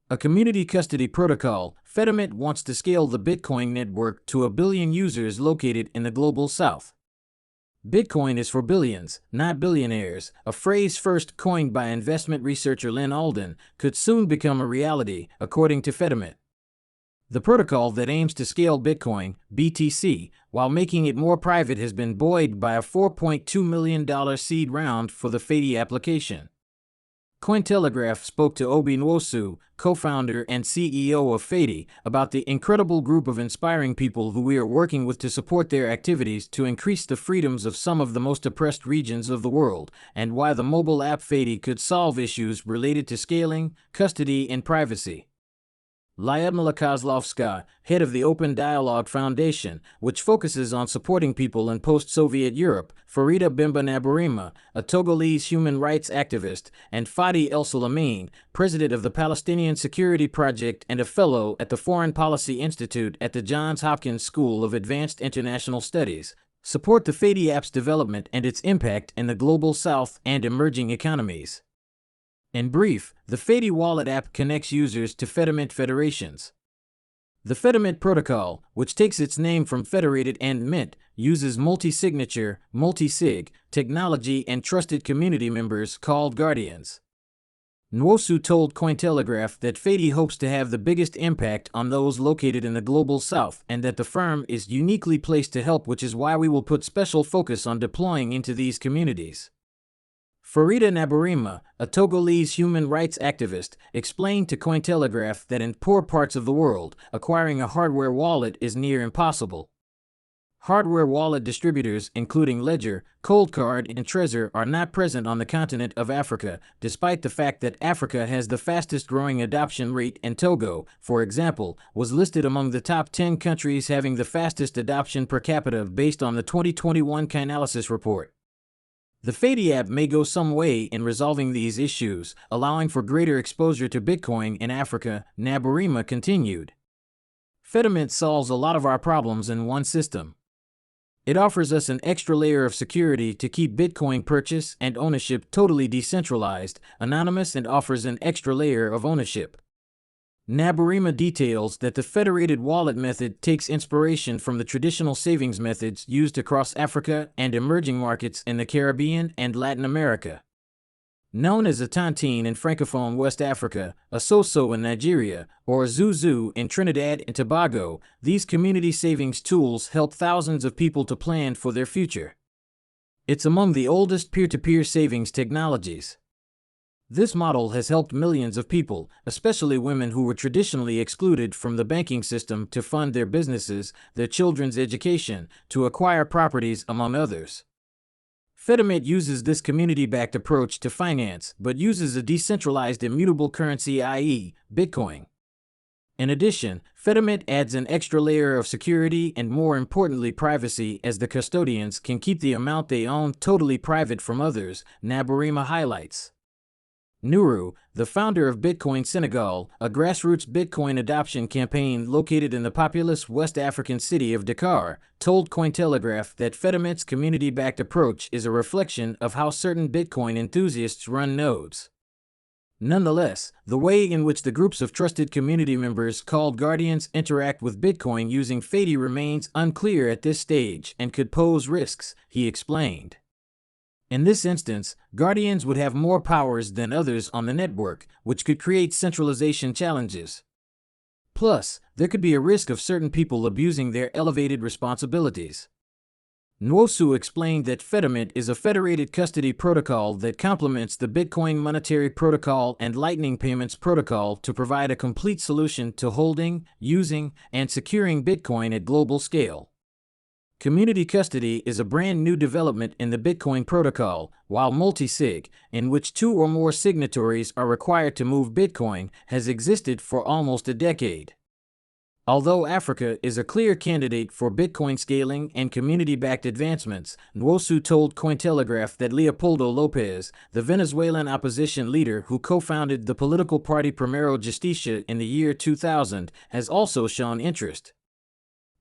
A community custody protocol, Fedimint wants to scale the Bitcoin network to 1 billion users located in the global south. Bitcoin is for billions, not billionaires, a phrase first coined by investment researcher Lynn Alden, could soon become a reality, according to Fedimint. The protocol that aims to scale Bitcoin, BTC, while making it more private has been buoyed by a $4.2 million seed round for the Fedi application. Cointelegraph spoke to Obi Nwosu, co-founder and CEO of Fedi, about the incredible group of inspiring people who we are working with to support their activities to increase the freedoms of some of the most oppressed regions of the world, and why the mobile app Fedi could solve issues related to scaling, custody, and privacy. Lyudmila Kozlovska, head of the Open Dialogue Foundation, which focuses on supporting people in post-Soviet Europe, Farida Bimba Nabarima, a Togolese human rights activist, and Fadi El Suleiman, president of the Palestinian Security Project and a fellow at the Foreign Policy Institute at the Johns Hopkins School of Advanced International Studies, support the Fedi app's development and its impact in the global south and emerging economies. In brief, the Fedi wallet app connects users to Fedimint federations. The Fedimint protocol, which takes its name from federated and mint, uses multi-signature, multi-sig, technology and trusted community members called guardians. Nwosu told Cointelegraph that Fedi hopes to have the biggest impact on those located in the global south and that the firm is uniquely placed to help, which is why we will put special focus on deploying into these communities. Farida Nabarima, a Togolese human rights activist, explained to Cointelegraph that in poor parts of the world, acquiring a hardware wallet is near impossible. Hardware wallet distributors, including Ledger, Coldcard, and Trezor, are not present on the continent of Africa, despite the fact that Africa has the fastest growing adoption rate, and Togo, for example, was listed among the top 10 countries having the fastest adoption per capita based on the 2021 Chainalysis report. The Fedi app may go some way in resolving these issues, allowing for greater exposure to Bitcoin in Africa, Nabarima continued. Fedimint solves a lot of our problems in one system. It offers us an extra layer of security to keep Bitcoin purchase and ownership totally decentralized, anonymous, and offers an extra layer of ownership. Nabarima details that the federated wallet method takes inspiration from the traditional savings methods used across Africa and emerging markets in the Caribbean and Latin America. Known as a tontine in Francophone West Africa, a soso in Nigeria, or a zuzu in Trinidad and Tobago, these community savings tools help thousands of people to plan for their future. It's among the oldest peer-to-peer savings technologies. This model has helped millions of people, especially women who were traditionally excluded from the banking system, to fund their businesses, their children's education, to acquire properties, among others. Fedimint uses this community-backed approach to finance, but uses a decentralized immutable currency, i.e., Bitcoin. In addition, Fedimint adds an extra layer of security and, more importantly, privacy, as the custodians can keep the amount they own totally private from others, Nabarima highlights. Nuru, the founder of Bitcoin Senegal, a grassroots Bitcoin adoption campaign located in the populous West African city of Dakar, told Cointelegraph that Fedimint's community-backed approach is a reflection of how certain Bitcoin enthusiasts run nodes. Nonetheless, the way in which the groups of trusted community members called guardians interact with Bitcoin using Fedi remains unclear at this stage and could pose risks, he explained. In this instance, guardians would have more powers than others on the network, which could create centralization challenges. Plus, there could be a risk of certain people abusing their elevated responsibilities. Nwosu explained that Fedimint is a federated custody protocol that complements the Bitcoin Monetary Protocol and Lightning Payments Protocol to provide a complete solution to holding, using, and securing Bitcoin at global scale. Community custody is a brand new development in the Bitcoin protocol, while multi-sig, in which 2 or more signatories are required to move Bitcoin, has existed for almost a decade. Although Africa is a clear candidate for Bitcoin scaling and community-backed advancements, Nwosu told Cointelegraph that Leopoldo Lopez, the Venezuelan opposition leader who co-founded the political party Primero Justicia in the year 2000, has also shown interest.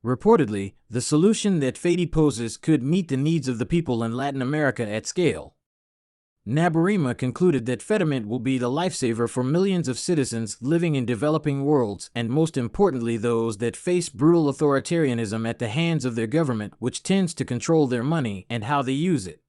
Reportedly, the solution that Fedi poses could meet the needs of the people in Latin America at scale. Nabarima concluded that Fedimint will be the lifesaver for millions of citizens living in developing worlds, and most importantly those that face brutal authoritarianism at the hands of their government, which tends to control their money and how they use it.